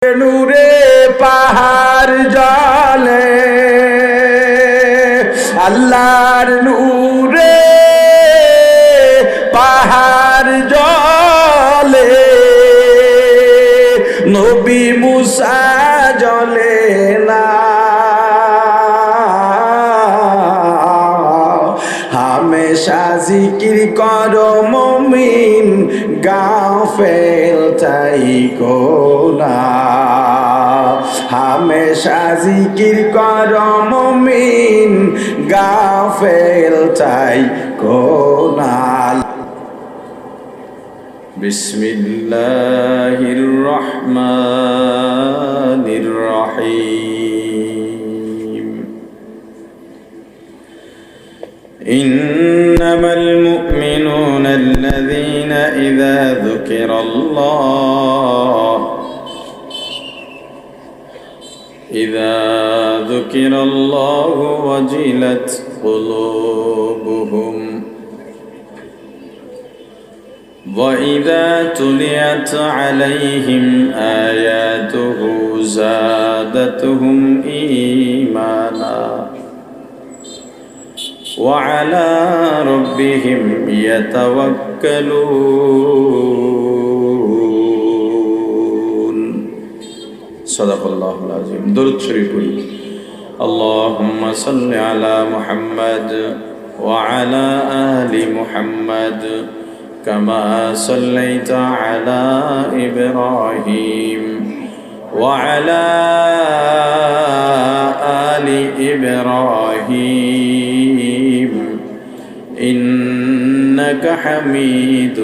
নূরে পাহাড় জলে আল্লাহর নূরে পাহাড় জলে নবী মুসা জলে না হামেশা জিকির করো মুমিন গাফেল থাইকো না হামেশা জিকির করো মুমিন গাফেল থাইকো না বিসমিল্লাহির রহমানির রহিম إنما المؤمنون الذين إذا ذكر الله وجلت قلوبهم وإذا تليت عليهم آياته زادتهم إيمانا وعلى ربهم يتوكلون صدق الله العظيم درود شريف اللهم صل على محمد وعلى آل محمد كما صليت على إبراهيم وعلى آل إبراهيم إنك حميد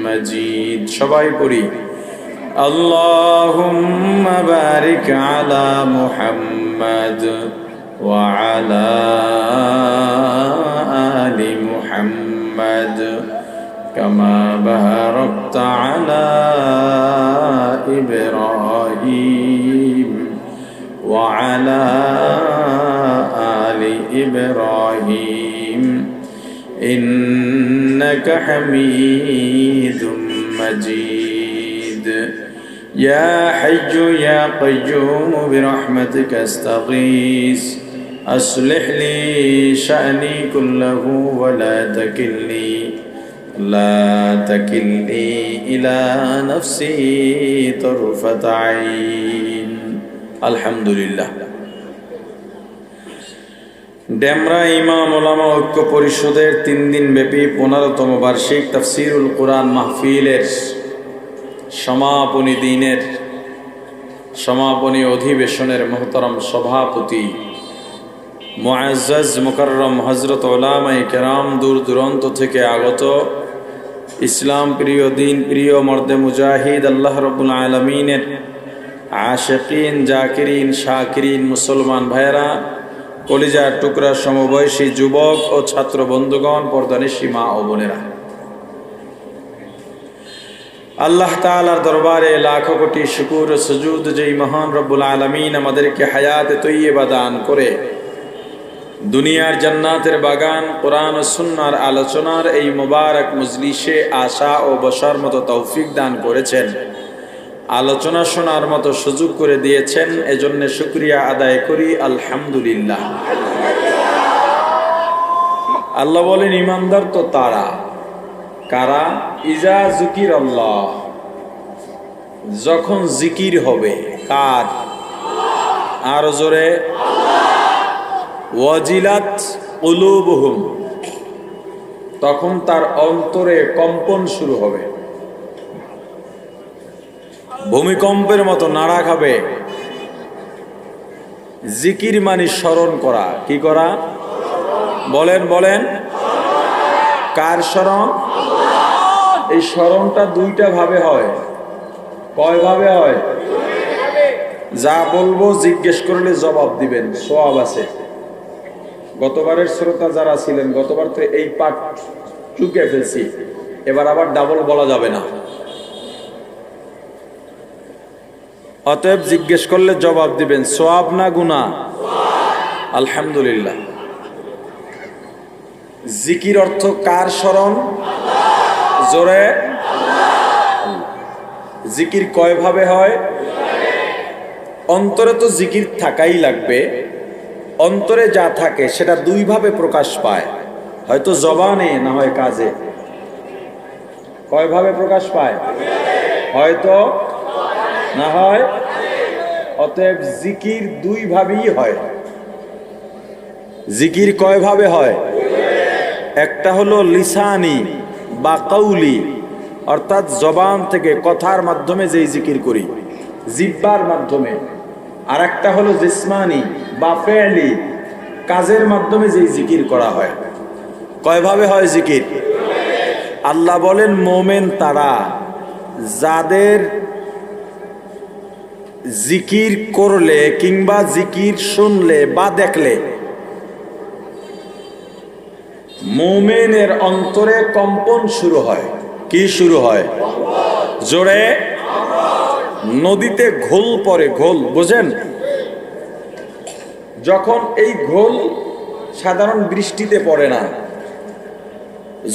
مجيد সবাই পড়ি اللهم بارك على محمد وعلى آل محمد كما باركت على إبراهيم وعلى آل إبراهيم إنك حميد مجيد يا حي يا قيوم برحمتك استغيث أصلح لي شأني كله ولا تكلني إلى نفسي طرفة عين الحمد لله ডেমরা ইমাম ওলামা ঐক্য পরিষদের 3 দিন ব্যাপী 15তম বার্ষিক তাফসীরুল কুরআন মাহফিলের সমাপনী অধিবেশনের মুহতারাম সভাপতি মুআজ্জাজ মুকাররম হযরত উলামায়ে কেরাম দূর দূরান্ত থেকে আগত ইসলাম প্রিয় দিন প্রিয় মর্দে মুজাহিদ আল্লাহ রাব্বুল আলামিনের আশিকিন জাকিরিন শাকিরিন মুসলমান ভাইরা কলিজার টুকরা সমবয়সী যুবক ও ছাত্র বন্ধুগণ পর্দানিশী মা ও বোনেরা আল্লাহ তাআলার দরবারে লাখো কোটি শুকর ও সুজুদ যেই মহান রব্বুল আলামিন আমাদেরকে হায়াতে তৈয়বা দান করে দুনিয়ার জান্নাতের বাগান কোরআন ও সুন্নাহর আলোচনার এই মোবারক মজলিসে আসা ও বসার মতো তৌফিক দান করেছেন আলোচনা শোনার মতো সুযোগ করে দিয়েছেন এজন্য শুকরিয়া আদায় করি আলহামদুলিল্লাহ আল্লাহ বলেন ইমানদার তো তারা কারা ইজা যুকির আল্লাহ যখন জিকির হবে কার আর জোরে ওয়াজিলাত কুলুবুহুম তখন তার অন্তরে কম্পন শুরু হবে ভূমিকম্পের মতো নাড়া খাবে জিকির মানে স্মরণ করা কি করা বলেন কার স্মরণ এই স্মরণটা দুইটা ভাবে হয় কয় ভাবে হয় যা বলবো জিজ্ঞেস করলে জবাব দিবেন সওয়াব আছে গতবারের শ্রোতা যারা ছিলেন গতবার তো এই পাঠ চুকে ফেলছি এবার আবার ডাবল বলা যাবে না অতএব জিজ্ঞেস করলে জবাব দিবেন সওয়াব না গুনাহ আলহামদুলিল্লাহ জিকির অর্থ কার স্মরণ জোরে জিকির কয় ভাবে হয় অন্তরে তো জিকির থাকাই লাগবে। অন্তরে যা থাকে সেটা দুইভাবে প্রকাশ পায়, হয়তো জবানে না হয় কাজে। কয়ভাবে প্রকাশ পায়? হয়তো না হয়। অতএব জিকির দুইভাবেই হয়। জিকির কয়ভাবে হয়? একটা হলো লিসানি বা কাউলি, অর্থাৎ জবান থেকে কথার মাধ্যমে যেই জিকির করি, জিহ্বার মাধ্যমে। আর একটা হলো জিসমানি বা ফেলি, কাজের মাধ্যমে যেই জিকির করা হয়। কয়ভাবে হয় জিকির? আল্লাহ বলেন মোমেন তারা যাদের জিকির করলে কিংবা জিকির শুনলে বা দেখলে মুমিনের অন্তরে কম্পন শুরু হয়। কি শুরু হয়? জোরে। নদীতে ঘোল পড়ে, ঘোল বোঝেন? যখন এই ঘোল সাধারণ বৃষ্টিতে পড়ে না,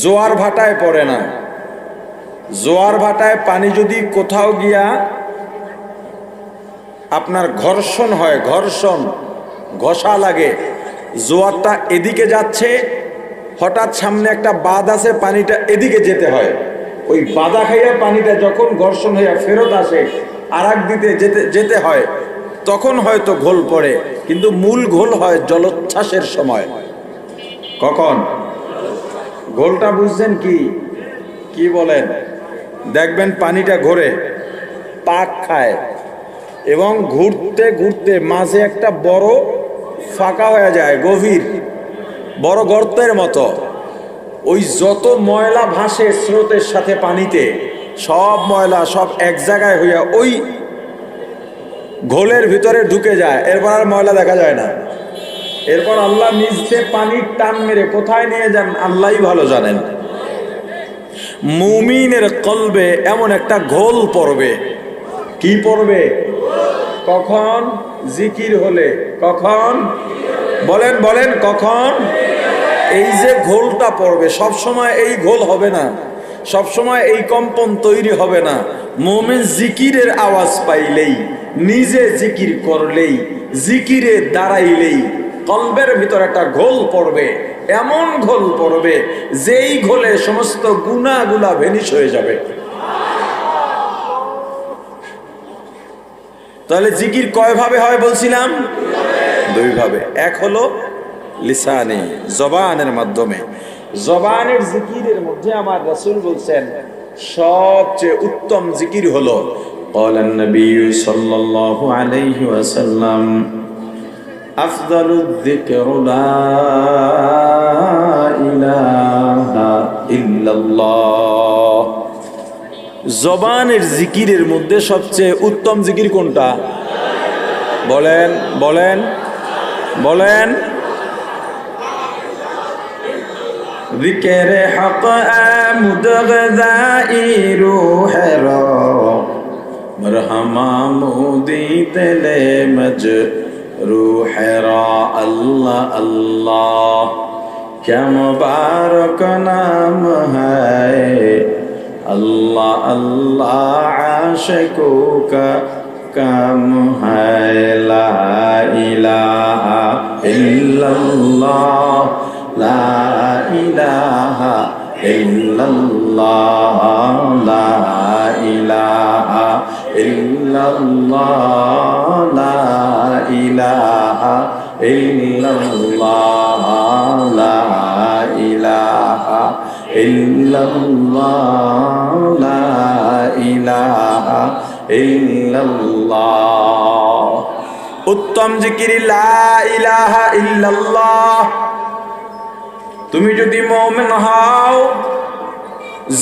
জোয়ার ভাটায় পড়ে না। জোয়ার ভাটায় পানি যদি কোথাও গিয়া আপনার ঘর্ষণ হয়, ঘর্ষণ ঘষা লাগে, জোয়ারটা এদিকে যাচ্ছে, হঠাৎ সামনে একটা বাঁধ আছে, পানিটা এদিকে যেতে হয়। ওই বাধা খাইয়া পানিটা যখন ঘর্ষণ হইয়া ফেরত আসে, আর এক দিকে যেতে যেতে হয়, তখন হয়তো ঘোল পড়ে। কিন্তু মূল ঘোল হয় জলোচ্ছ্বাসের সময়। কখন? ঘোলটা বুঝছেন কি? কি বলেন? দেখবেন পানিটা ঘোরে, পাক খায়, এবং ঘুরতে ঘুরতে মাঝে একটা বড় ফাঁকা হয়ে যায়, গভীর বড় গর্তের মতো। ওই যত ময়লা ভাসে স্রোতের সাথে পানিতে, সব ময়লা সব এক জায়গায় হইয়া ওই ঘোলের ভিতরে ঢুকে যায়। এরপর আর ময়লা দেখা যায় না। এরপর আল্লাহ নিজে পানির টান মেরে কোথায় নিয়ে যান আল্লাহই ভালো জানেন। মুমিনের কলবে এমন একটা ঘোল পড়বে। কি পড়বে? কখন? জিকির হলে। কখন? বলেন বলেন, কখন? এই যে ঘোলটা পড়বে, সব সময় এই ঘোল হবে না, সব সময় এই কম্পন তৈরি হবে না। মুমিন জিকিরের আওয়াজ পাইলেই, নিজে জিকির করলেই, জিকিরে দাঁড়াইলেই কলবের ভিতর একটা ঘোল পড়বে। এমন ঘোল পড়বে যেই ঘোলে সমস্ত গুনাহগুলা ভেনিশ হয়ে যাবে। তাহলে জিকির কয়ভাবে হয় বলছিলাম? দুইভাবে। এক হলো লিসানি, জবানের মাধ্যমে। জবানের জিকিরের মধ্যে আমার রাসূল বলছেন সবচেয়ে উত্তম জিকির হলো ক্বালান নবী সাল্লাল্লাহু আলাইহি ওয়াসাল্লাম আফদালুয যিকর লা ইলাহা ইল্লাল্লাহ। জবানের জিকিরের মধ্যে সবচেয়ে উত্তম জিকির কোনটা? বলেন বলেন বলেন। জিকিরে হক আমুদ গযাই রূহেরা মরহমা মুদি তেলে মজরূহেরা। আল্লাহ আল্লাহ क्या मुबारक नाम है, अल्लाह अल्लाह आशिकों का काम है। ला इलाहा इल्लल्लाह, ला इलाहा इल्लल्लाह, ला इलाहा इल्लल्लाह, ला इलाहा इल्लल्लाह, ला इलाहा इल्लल्लाह, ला इलाहा इल्लल्लाह। उत्तम जिकिर ला इलाहा इल्लल्लाह। তুমি যদি মুমিন হও,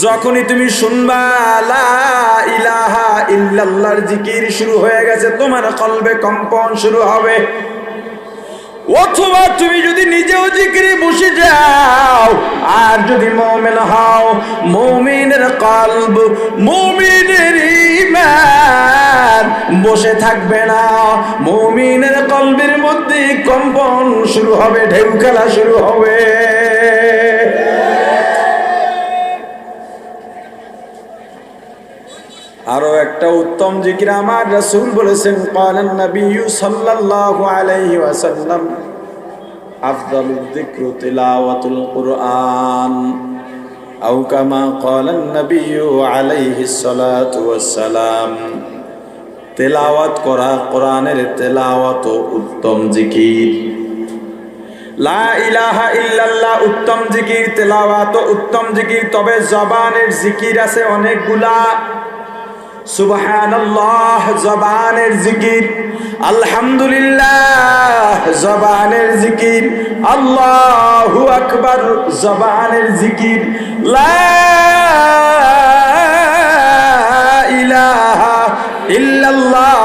যখনই তুমি শুনবা লা ইলাহা ইল্লাল্লাহর জিকির শুরু হয়ে গেছে, তোমার কলবে কম্পন শুরু হবে। অথবা তুমি যদি নিজেও জিকিরে বসে যাও, আর যদি মুমিন হও, মুমিনের কলব, মুমিনের ঈমান বসে থাকবে না। মুমিনের কলবের মধ্যে কম্পন শুরু হবে, ঢেউ খেলা শুরু হবে। আরো একটা উত্তম জিকির আমার রাসূল বলেছেন, ক্বালান নবী সাল্লাল্লাহু আলাইহি ওয়াসাল্লাম, আফদালুয যিকরি তিলাওয়াতুল কুরআন, আও কামা ক্বালান নবী আলাইহিস সালাতু ওয়াসসালাম। তেলাওয়াত করা, কোরআনের তেলাওয়াত উত্তম জিকির। লা ইলাহা ইল্লাল্লাহ উত্তম জিকির, তেলাওয়াত উত্তম জিকির। তবে জবানের জিকির আছে অনেকগুলা। সুবহানাল্লাহ জবানের জিকির, আলহামদুলিল্লাহ জবানের জিকির, আল্লাহু আকবার জবানের জিকির, লা ইলাহা ইল্লাল্লাহ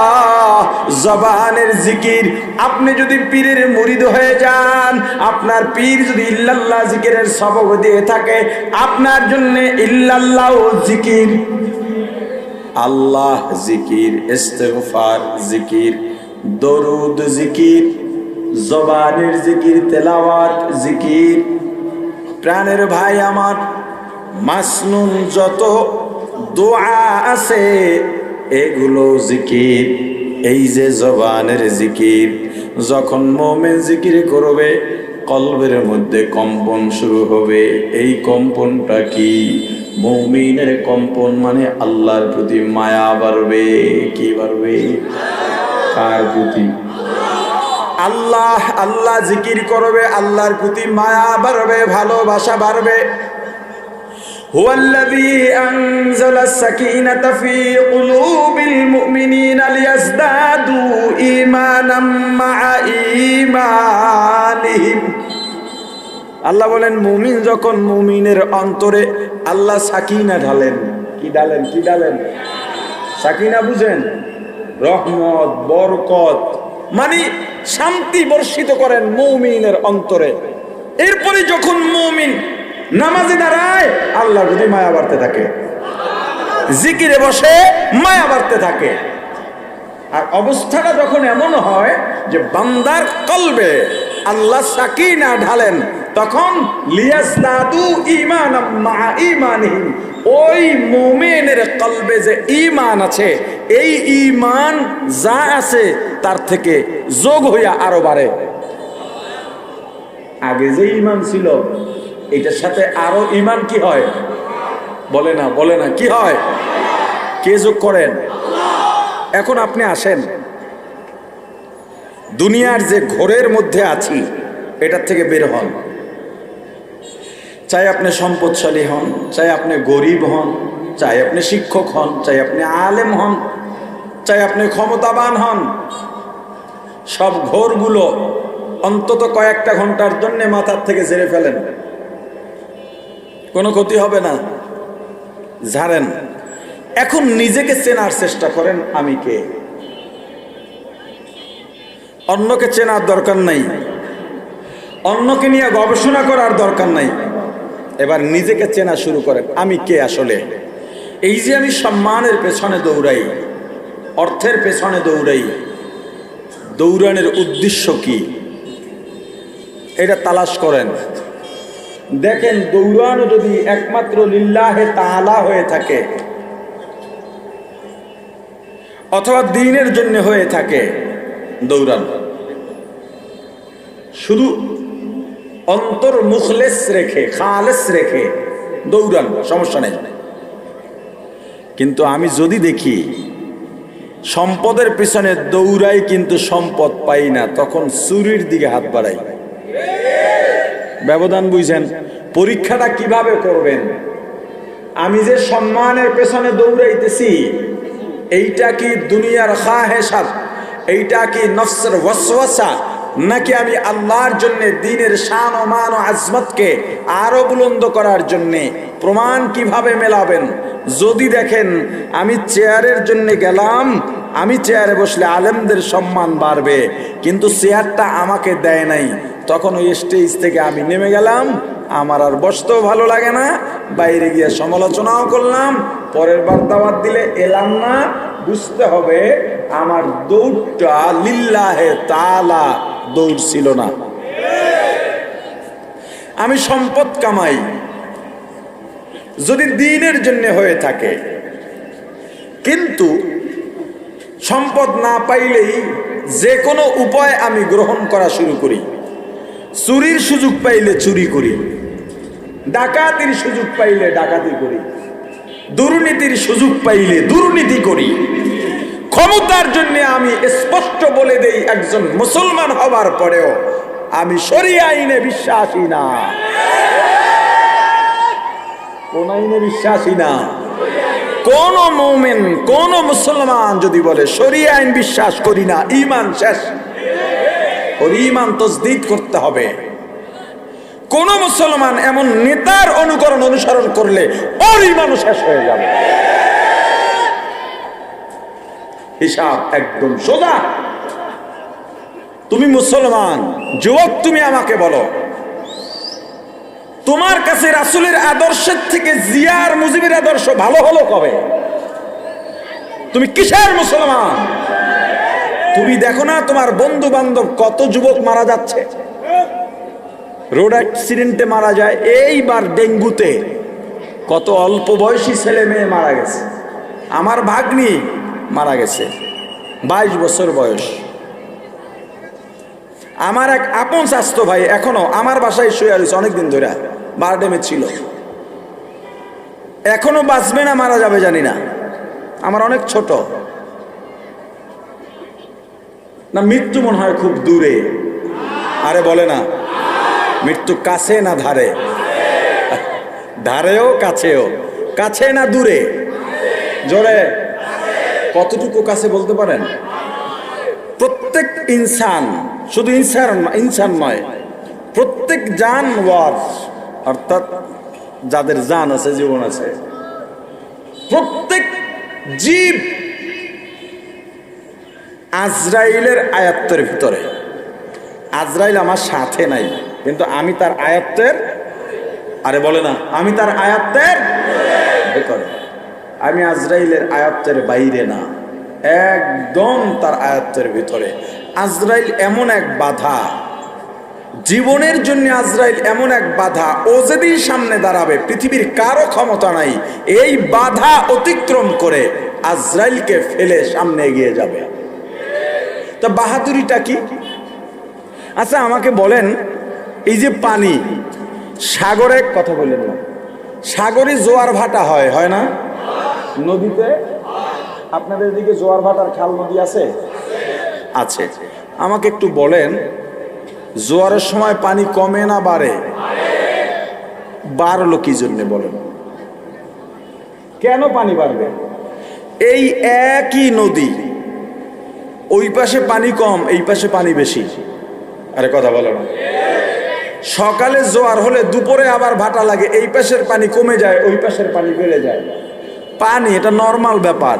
জবানের জিকির। আপনি যদি পীরের মুরিদ হয়ে যান, আপনার পীর যদি ইল্লাল্লাহ জিকিরের সবক দিয়ে থাকে, আপনার জন্য ইল্লাল্লাহ জিকির, আল্লাহ জিকির, ইস্তিগফার জিকির, দরুদ জিকির, জবানের জিকির, তেলাওয়াত জিকির। প্রাণের ভাই আমার, মাসনুন যত দোয়া আছে এগুলো জিকির। এই যে জবানের জিকির, যখন মুমিন জিকির করবে কলবের মধ্যে কম্পন শুরু হবে। এই কম্পনটা কি? মুমিনের কম্পন, মানে আল্লাহর প্রতি মায়া বাড়বে। কি বাড়বে? কার প্রতি? আল্লাহ। আল্লাহ জিকির করবে, আল্লাহর প্রতি মায়া বাড়বে, ভালোবাসা বাড়বে। হুয়াল্লাযী আনজালাস সাকিনাতা ফী কুলুবিল মুমিনিনা লিয়াজদাদু ঈমানাম মা'a ঈমানিহিম। আল্লাহ বলেন, মুমিন যখন মুমিনের অন্তরে আল্লাহ সাকিনা ঢালেন। কি ঢালেন? কি ঢালেন? সাকিনা বুঝেন? রহমত, বরকত, মানে শান্তি বর্ষিত করেন মুমিনের অন্তরে। এরপরে যখন মুমিন নামাজে দাঁড়ায়, আল্লাহর প্রতি মায়া বাড়তে থাকে, জিকিরে বসে মায়া বাড়তে থাকে। আর অবস্থাটা যখন এমন হয় যে বান্দার কলবে আল্লাহ সাকিনা ঢালেন, তখন লিয়াজদাদু ঈমানাম মা'a ঈমানিহিম, ওই মুমিনের কলবে যে ঈমান আছে, এই ঈমান যা আছে তার থেকে যোগ হইয়া আরো বাড়ে। আগে যে ঈমান ছিল এটার সাথে আরো ঈমান কি হয়? বলে না, বলে না, কি হয়? কে যোগ করেন? এখন আপনি আসেন, দুনিয়ার যে ঘোরের মধ্যে আছি এটার থেকে বের হন। চাই আপনি সম্পদশালী হন, চাই আপনি গরিব হন, চাই আপনি শিক্ষক হন, চাই আপনি আলেম হন, চাই আপনি ক্ষমতাবান হন, সব ঘোরগুলো অন্তত কয়েকটা ঘন্টার জন্য মাথার থেকে ঝেড়ে ফেলেন, কোনো ক্ষতি হবে না, ঝাড়েন। এখন নিজেকে চেনার চেষ্টা করেন, আমি কে। অন্যকে চেনার দরকার নাই, অন্যকে নিয়ে গবেষণা করার দরকার নাই। এবার নিজেকে চেনা শুরু করেন, আমি কে আসলে। এই যে আমি সম্মানের পেছনে দৌড়াই, অর্থের পেছনে দৌড়াই, দৌড়ানোর উদ্দেশ্য কি এটা তালাশ করেন। দেখেন, দৌড়ানো যদি একমাত্র লিল্লাহে তাআলা হয়ে থাকে অথবা দ্বীনের জন্য হয়ে থাকে, দৌড়ান। শুধু অন্তর মুখলেস রেখে, খালেস রেখে দৌড়ান, সমস্যা নেই। কিন্তু আমি যদি দেখি সম্পদের পিছনে দৌড়াই কিন্তু সম্পদ পাই না, তখন চুরির দিকে হাত বাড়াই। ব্যবধান বুঝছেন? পরীক্ষাটা কিভাবে করবেন? আমি যে সম্মানের পেছনে দৌড়াইতেছি, এইটা কি দুনিয়ার খাহেসাত, এইটা কি নফসের ওয়াসওয়াসা, নাকি আমি আল্লাহর জন্য দ্বীনের শান ও মান ও আজমতকে আরো বুলন্দ করার জন্য? প্রমাণ কিভাবে মেলাবেন? যদি দেখেন আমি চেয়ারের জন্য গেলাম, আমি চেয়ারে বসলে আলেমদের সম্মান বাড়বে, কিন্তু চেয়ারটা আমাকে দেয় নাই, তখন ওই স্টেজ থেকে আমি নেমে গেলাম, আমার আর বসতেও ভালো লাগে না, বাইরে গিয়ে সমালোচনাও করলাম, পরের বার দাওয়াত দিলে এলাম না। বুঝতে হবে আমার দৌড়টা লিল্লাহে তাআলা দৌড় ছিল না। আমি সম্পদ কামাই যদি দ্বীনের জন্য হয়ে থাকে, কিন্তু সম্পদ না পাইলেই যে কোনো উপায় আমি গ্রহণ করা শুরু করি। চুরির সুযোগ পাইলে চুরি করি, ডাকাতির সুযোগ পাইলে ডাকাতি করি, দুর্নীতির সুযোগ পাইলে দুর্নীতি করি। ক্ষমতার জন্য আমি স্পষ্ট বলে দেই, একজন মুসলমান হওয়ার পরেও আমি শরিয়া আইনে বিশ্বাসী না। কোন আইনে বিশ্বাসী না? কোন মুমিন, কোন মুসলমান যদি বলে শরিয়া আইন বিশ্বাস করি না, ঈমান শেষ। ওর ঈমান তাসদীদ করতে হবে। কোন মুসলমান এমন নেতার অনুসরণ করলে ওর ঈমান শেষ হয়ে যাবে। হিসাব একদম সোজা। তুমি মুসলমান যুবক, তুমি আমাকে বলো, তোমার কাছে রাসূলের আদর্শের থেকে জিয়ার মুজিবের আদর্শ ভালো হলো কবে? তুমি কিসের মুসলমান? তুমি দেখো না তোমার বন্ধু বান্ধব কত যুবক মারা যাচ্ছে, রোড অ্যাক্সিডেন্টে মারা যায়। এইবার ডেঙ্গুতে কত অল্প বয়সী ছেলে মেয়ে মারা গেছে। আমার ভাগ্নি মারা গেছে, 22 বছর বয়স। আমার এক আপন চাচতো ভাই এখনো আমার বাসায় শুয়ে রয়েছে, অনেকদিন ধরে বারডেমে ছিল, এখনো বাঁচবে না মারা যাবে জানি না। আমার অনেক ছোট না, মৃত্যু মনে হয় খুব দূরে। আরে বলে না, মৃত্যু কাছে না ধারে? ধারেও কাছেও, কাছে না দূরে? জোরে কতটুকু কাছে বলতে পারেন? প্রত্যেক ইনসান, শুধু ইনসান নয়, প্রত্যেক জানওয়ার, অর্থাৎ যাদের জান আছে, জীবন আছে, প্রত্যেক জীব আজরাইলের আয়াত্তের ভিতরে। আজরাইল আমার সাথে নাই, কিন্তু আমি তার আয়াত্তের, আরে বলে না, আমি তার আয়াত্তের ভিতরে। আমি আজরাইলের আয়াত্তের বাইরে না, একদম তার আয়াত্তের ভিতরে। আজরাইল এমন এক বাধা, জীবনের জন্য আজরাইল এমন এক বাধা, ও যেদিন সামনে দাঁড়াবে পৃথিবীর কারো ক্ষমতা নাই এই বাধা অতিক্রম করে আজরাইলকে ফেলে সামনে এগিয়ে যাবে। তা বাহাদুরিটা কি? আচ্ছা আমাকে বলেন, এই যে পানি সাগরে, কথা বললেন না, সাগরে জোয়ার ভাটা হয়, হয় না? নদীতে আপনাদের দিকে জোয়ার ভাটার খাল নদী আছে? আছে। আমাকে একটু বলেন, জোয়ারের সময় পানি কমে না বাড়ে? বাড়লো কি জন্যে বলেন? কেন পানি বাড়বে? এই একই নদী, ওই পাশে পানি কম, এই পাশে পানি বেশি। আরে কথা বলো না। সকালে জোয়ার হলে দুপুরে আবার ভাটা লাগে, এই পাশের পানি কমে যায়, ওই পাশের পানি বেড়ে যায়। পানি এটা নর্মাল ব্যাপার।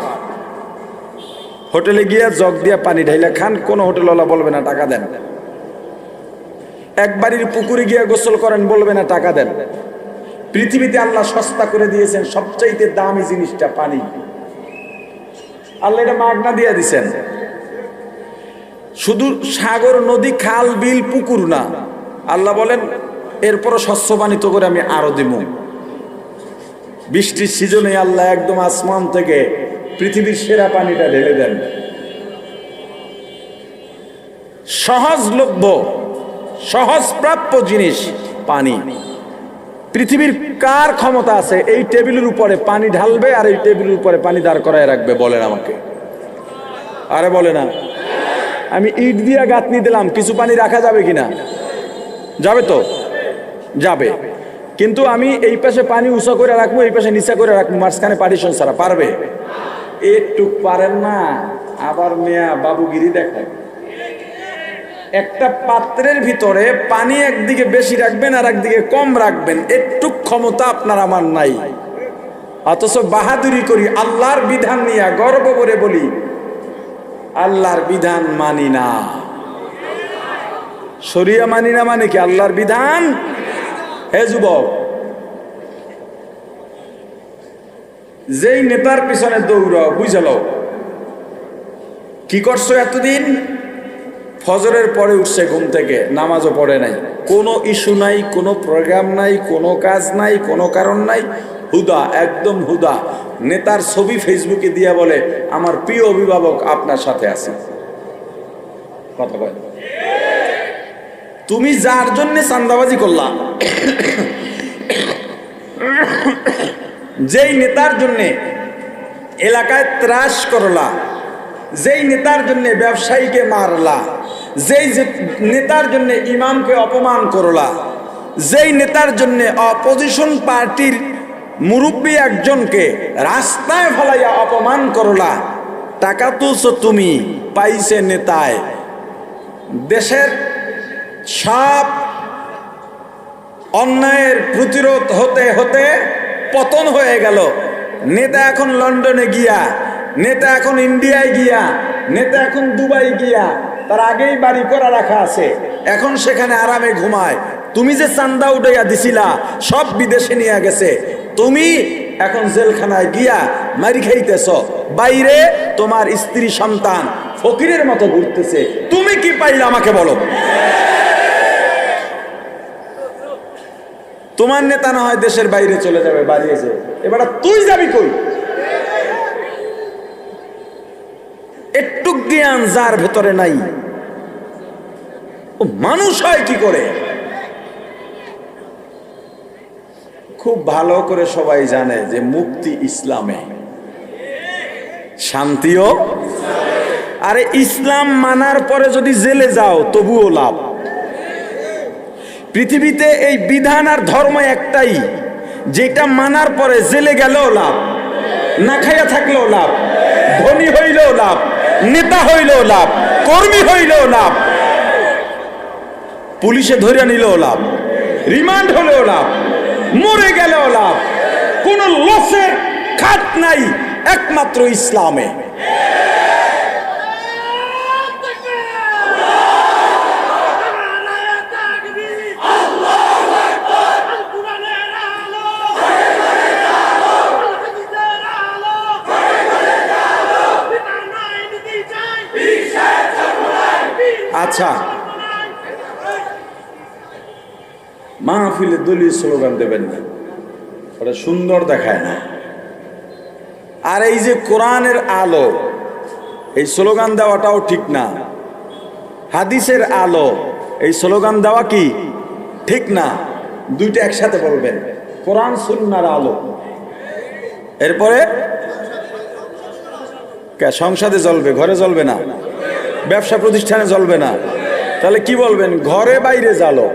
হোটেলে গিয়া জগ দিয়া পানি ঢাইলা খান, কোনো হোটেলওয়ালা বলবে না টাকা দেন। এক বাড়ির পুকুরে গিয়া গোসল করেন, বলবে না টাকা দেন। পৃথিবীতে আল্লাহ সস্তা করে দিয়েছেন সবচাইতে দামি জিনিসটা পানি। আল্লাহ এটা মাগনা দিয়ে দিছেন। শুধু সাগর, নদী, খাল, বিল, পুকুর না, আল্লাহ বলেন এরপরও স্বচ্ছ পানি তো করে আমি আরো দিব। বৃষ্টির সিজনে আল্লাহ একদম আসমান থেকে পৃথিবীর সেরা পানিটা ঢেলে দেন। সহজলভ্য, সহজ প্রাপ্য জিনিস পানি। পৃথিবীর কার ক্ষমতা আছে এই টেবিলের উপরে পানি ঢালবে আর এই টেবিলের উপরে পানি দাঁড় করায় রাখবে? বলেন আমাকে। আরে বলে না। আমি ইট দিয়া গাঁথনি দিলাম, কিছু পানি রাখা যাবে কিনা? যাবে তো, যাবে। কিন্তু আমি এই পাশে পানি উঁচা করে রাখবো, এই পাশে নিচা করে রাখবো, মাঝখানে পার্টিশন ছাড়া পারবে? একটু পারেন না, আবার মেয়া বাবুগিরি দেখায়। একটা পাত্রের ভিতরে পানি একদিকে বেশি রাখবেন আর একদিকে কম রাখবেন, একটু ক্ষমতা আপনার আমার নাই। অথচ বাহাদুরি করি, আল্লাহর বিধান নিয়ে গর্ব করে বলি আল্লাহর বিধান মানি না। শরিয়া মানি না মানে কি? আল্লাহর বিধান। হে যুবক, যেই নেতার পিছনে দৌড়াও, বুঝালো কি করছো এতদিন? ফজরের পরে উঠছে ঘুম থেকে, নামাজও পড়ে নাই, কোনো ইস্যু নাই, কোনো প্রোগ্রাম নাই, কোনো কাজ নাই, কোনো কারণ নাই, হুদা, একদম হুদা। নেতার ছবি ফেসবুকে দিয়ে বলে আমার প্রিয় অভিভাবক আপনার সাথে আছে। কথা কয়, তুমি যার জন্য চাঁদাবাজি করলা, যেই নেতার জন্যে এলাকায় ত্রাস করলা, যেই নেতার জন্য ব্যবসায়ীকে মারলা, যেই নেতার জন্য ইমামকে অপমান করলা, যেই নেতার জন্য অপোজিশন পার্টির মুরব্বী একজনকে রাস্তায় ফেলাইয়া অপমান করলা, টাকা তুলছো তুমি, পাইছে নেতায়। দেশের সব অন্যায়ের প্রতিরোধ হতে হতে পতন হয়ে গেল। নেতা এখন লন্ডনে গিয়া, নেতা এখন ইন্ডিয়ায় গিয়া, নেতা এখন দুবাই গিয়া, তার আগেই বাড়ি করা রাখা আছে, এখন সেখানে আরামে ঘুমায়। তুমি যে চান্দা উঠাইয়া দিছিলা সব বিদেশে নিয়ে গেছে, তুমি এখন জেলখানায় গিয়া মারি খাইতেছ। বাইরে তোমার স্ত্রী সন্তান ফকিরের মতো ঘুরতেছে, তুমি কি পাইলে আমাকে বলো? তোমার নেতা না হয় দেশের বাইরে চলে যাবে, বাড়িয়েছে, এবার তুই যাবি কই? একটু জ্ঞান যার ভেতরে নাই, ও মানুষ হয় কি করে? খুব ভালো করে সবাই জানে যে মুক্তি ইসলামে, শান্তিও। আরে ইসলাম মানার পরে যদি জেলে যাও তবুও লাভ। পৃথিবীতে এই বিধান আর ধর্ম একটাই, যেটা মানার পরে জেলে গেলেও লাভ, না খাইয়া থাকলেও লাভ, ধনী হইলেও লাভ, নেতা হইলেও লাভ, কর্মী হইলেও লাভ, পুলিশে ধরে নিলেও লাভ, রিমান্ড হলেও লাভ, মরে গেলেও লাভ। কোন লসের খাত নাই একমাত্র ইসলামে। আচ্ছা, মাহফিলে দলীয় স্লোগান দেবেন না, ওটা সুন্দর দেখায় না। আর এই যে কোরআনের আলো, এই স্লোগান দেওয়াটাও ঠিক না। হাদিসের আলো, এই স্লোগান দেওয়া কি ঠিক না? দুইটা একসাথে বলবেন, কোরআন সুন্নাহর আলো। এরপরে সংসদে জ্বলবে, ঘরে জ্বলবে না, ব্যবসা প্রতিষ্ঠানে জ্বলবে না। তাহলে কি বলবেন? ঘরে বাইরে জ্বালো,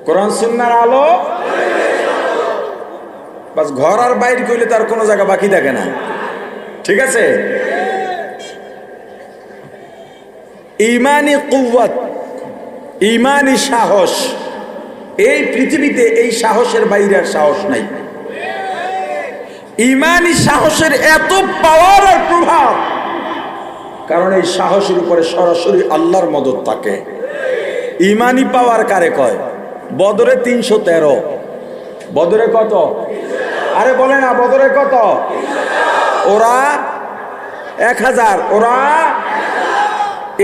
কোরআন সুন্নাহর আলো। বাস, ঘর আর বাইরে কইলে তার কোনো জায়গা বাকি থাকে না। ঠিক আছে? ইমানি কুওয়াত, ইমানি সাহস, এই পৃথিবীতে এই সাহসের বাইরে আর সাহস নাই। ইমানি সাহসের এত পাওয়ার আর প্রভাব, কারণ এই সাহসের উপরে সরাসরি আল্লাহর মদদ থাকে। ইমানি পাওয়ার কারে কয়? বদরে 313। বদরে কত? আরে বলে না, বদরে কত? ওরা 1000। ওরা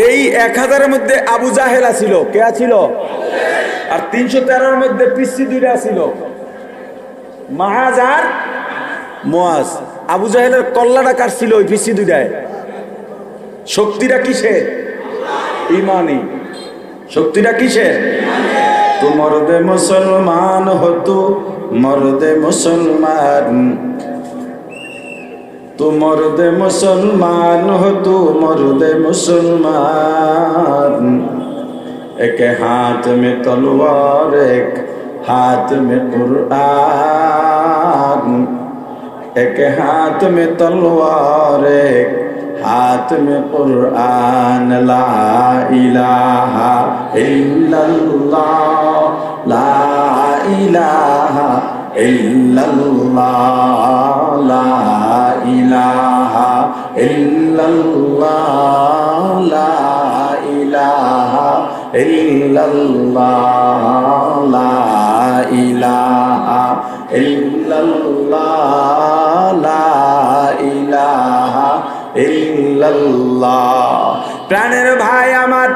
এই 1000-এর মধ্যে আবু জাহেল ছিল। কে ছিল? আর 313-এর মধ্যে পিসি দুইটা ছিল, মাহাজ আর মুয়াজ। আবু জাহেলের কল্লাটা কার ছিল? ওই পিসি দুইটায়। শক্তিটা কিসের? ইমানি। শক্তিটা কিসের? তো মর্দে মুসলমান হতো, মর্দে মুসলমান, তো মর্দে মুসলমান হতো, মর্দে মুসলমান। এক হাত মে তলওয়ার, এক হাত মে কুরআন, এক হাত মে তলওয়ার, এক हाथ में कुरान। ला इलाहा इल्लल्लाह, ला इलाहा इल्लल्लाह, ला इलाहा इल्लल्लाह, ला इलाहा इल्लल्लाह, ला इलाहा इल्लल्लाह, ला इलाहा ইল্লাল্লাহ। প্রাণের ভাই আমার,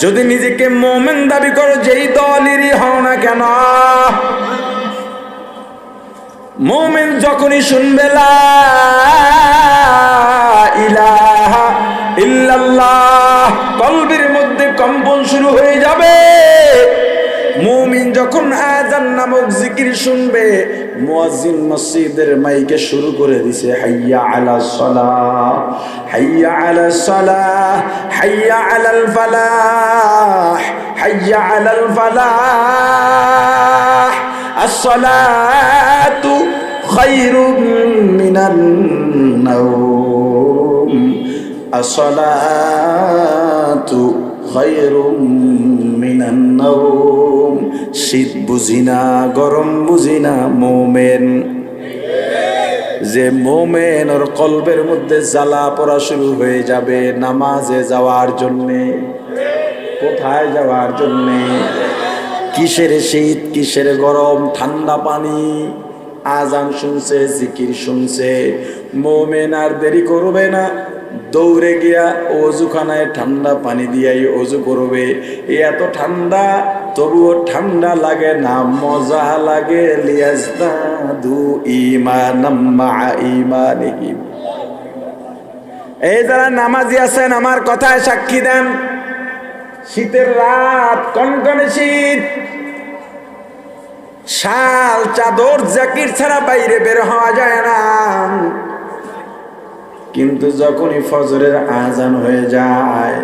যদি নিজেকে মুমিন দাবি করো, যেই দলেরই হও না কেন, মুমিন যখনই শুনবে লা ইলাহা ইল্লাল্লাহ, কলবের মধ্যে কম্পন শুরু হয়ে যাবে। মুমিন যখন আযান নামক জিকির শুনবে, মুয়াজ্জিন মসজিদের মাইকে শুরু করে দিছে, হাইয়া আলাস সালাহ, হাইয়া আলাস সালাহ, হাইয়া আলাল ফালাহ, হাইয়া আলাল Falah, as-salatu khairun minan nawm, as-salatu khairun minan nawm। শীত বুঝি না, গরম বুঝি না, মোমেন যে মোমেন, ওর কলবের মধ্যে জ্বালা পড়া শুরু হয়ে যাবে নামাজে যাওয়ার জন্যে। কোথায় যাওয়ার জন্যে? কিসের শীত, কিসের গরম, ঠান্ডা পানি, আজান শুনছে, জিকির শুনছে, মোমেন আর দেরি করবে না, দৌড়ে গিয়া অজুখানায় ঠান্ডা পানি দিয়াই অজু করবে। এত ঠান্ডা, তবুও ঠান্ডা লাগে না, মজা লাগে। লিয়াজদাদু ঈমানাম মা'a ঈমানিহিম। এই যারা নামাজি আছেন, আমার কথায় সাক্ষী দেন। শীতের রাত, কনকনে শীত, শাল, চাদর, জ্যাকেট ছাড়া বাইরে বের হওয়া যায় না। কিন্তু যখনই ফজরের আজান হয়ে যায়,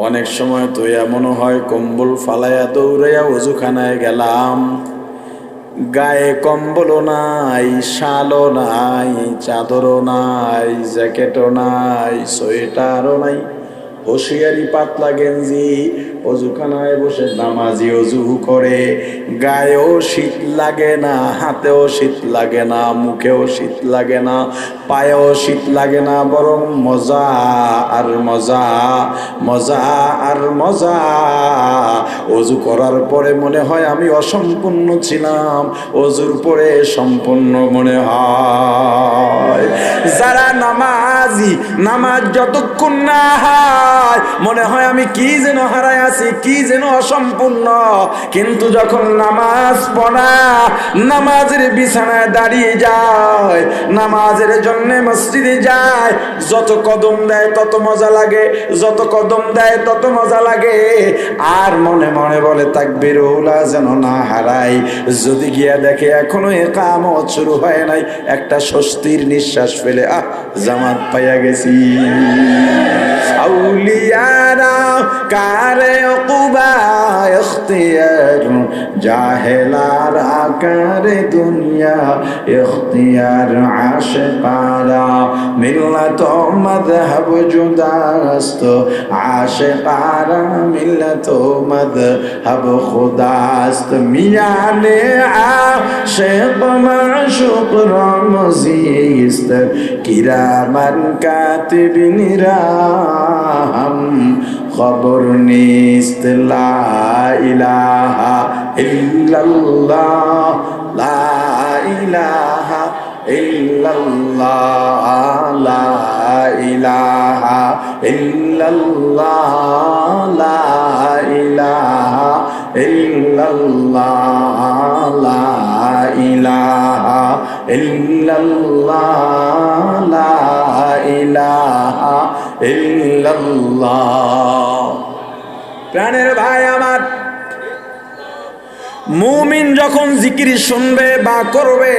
অনেক সময় তো এমন হয় কম্বল ফালাইয়া দৌড়াইয়া অজুখানায় গেলাম, গায়ে কম্বলও নাই, শালও নাই, চাদরও নাই, জ্যাকেটও নাই, সোয়েটারও নাই, হুঁশিয়ারি পাতলা গেঞ্জি, অজুখানায় বসে নামাজি অজু করে। গায়েও শীত লাগে না, হাতেও শীত লাগে না, মুখেও শীত লাগে না, পায়েও শীত লাগে না, বরং মজা আর মজা, মজা আর মজা। অজু করার পরে মনে হয় আমি অসম্পূর্ণ ছিলাম, অজুর পরে সম্পূর্ণ মনে হয়। যারা নামাজি, নামাজ যতক্ষণ না হয় মনে হয় আমি কি যেন হারায় আছি, কি যেন অসম্পূর্ণ। কিন্তু যখন নামাজ পড়া, নামাজের বিছানায় দাঁড়িয়ে যায়, নামাজের জন্য মসজিদে যায়, যত কদম দেয় তত মজা লাগে, যত কদম দেয় তত মজা লাগে। আর মনে মনে বলে তাকবীরুল্লাহ যেন না হারাই। যদি গিয়া দেখে এখনো ইকামত শুরু হয় নাই, একটা স্বস্তির নিঃশ্বাস ফেলে জামাত পাইয়া গেছি। আউলিয়ারা কারে উকুবা ইখতিয়ার, জাহেলারা কারে দুনিয়া ইখতিয়ার, আশিকারা মিল্লাত মাযহাব জুদাস্ত, আশিকারা মিল্লাত মাযহাব খুদাস্ত। মিয়ানে আশিক মাশুক রমজিস্ত, কিরামান কাতিবিনরা হাম খবর নিস্ত। লা ইলাহা ইল্লাল্লাহ, লা ইলাহা ইল্লাল্লাহ, লা ইলাহা ইল্লাল্লাহ, লা ইলাহা ইল্লাল্লাহ, লা ইলাহা ইল্লাল্লাহ, লা ইলাহা ইল্লাল্লাহ। প্রাণের ভাই আমার, মুমিন যখন জিকির শুনবে বা করবে,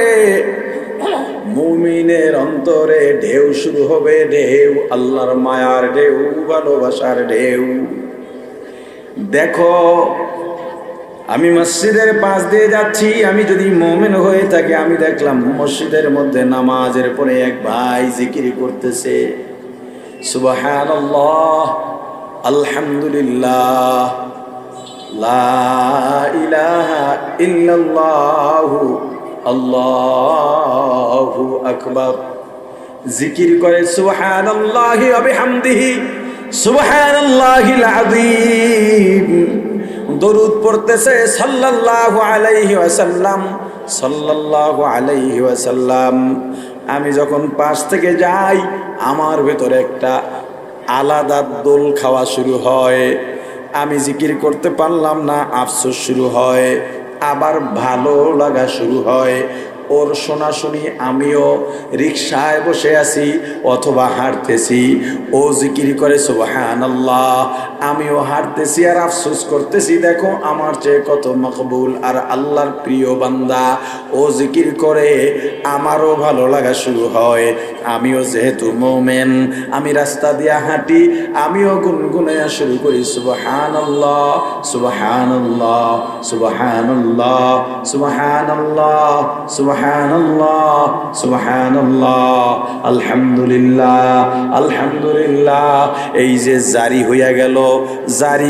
মুমিনের অন্তরে ঢেউ শুরু হবে, ঢেউ, আল্লাহর মায়ার ঢেউ, ভালোবাসার ঢেউ। দেখো, আমি মসজিদের পাশ দিয়ে যাচ্ছি, আমি যদি মুমিন হয়ে থাকি, আমি দেখলাম মসজিদের মধ্যে নামাজের পরে এক ভাই জিকির করতেছে, সুবহানাল্লাহ, আলহামদুলিল্লাহ, লা ইলাহা ইল্লাল্লাহু, আল্লাহু আকবার। জিকির করে সুবহানাল্লাহি ওয়া বিহামদিহি, সুবহানাল্লাহিল আযীম। দরুদ পড়তেছে সাল্লাল্লাহু আলাইহি ওয়াসাল্লাম, সাল্লাল্লাহু আলাইহি ওয়াসাল্লাম। আমি যখন পাশ থেকে যাই, আমার ভেতরে একটা আলাদা দোল খাওয়া শুরু হয়, আমি জিকির করতে পারলাম না আফসোস শুরু হয়, আবার ভালো লাগা শুরু হয়। ওর শোনাশুনি আমিও রিকশায় বসে আছি অথবা হাঁটতেছি, ও জিকির করে সুবহানাল্লাহ, আমিও হাঁটতেছি আর আফসোস করতেছি, দেখো আমার চেয়ে কত মকবুল আর আল্লাহর প্রিয় বান্দা। ও জিকির করে আমারও ভালো লাগা শুরু হয়, আমিও যেহেতু মোমেন, আমি রাস্তা দিয়া হাঁটি, আমিও গুনগুনাইয়া শুরু করি সুবহানাল্লাহ সুবহানাল্লাহ সুবহানাল্লাহ সুবহানাল্লাহ সুবহানাল্লাহ সুবহানাল্লাহ আলহামদুলিল্লাহ আলহামদুলিল্লাহ। এই যে জারি হইয়া গেল, জারি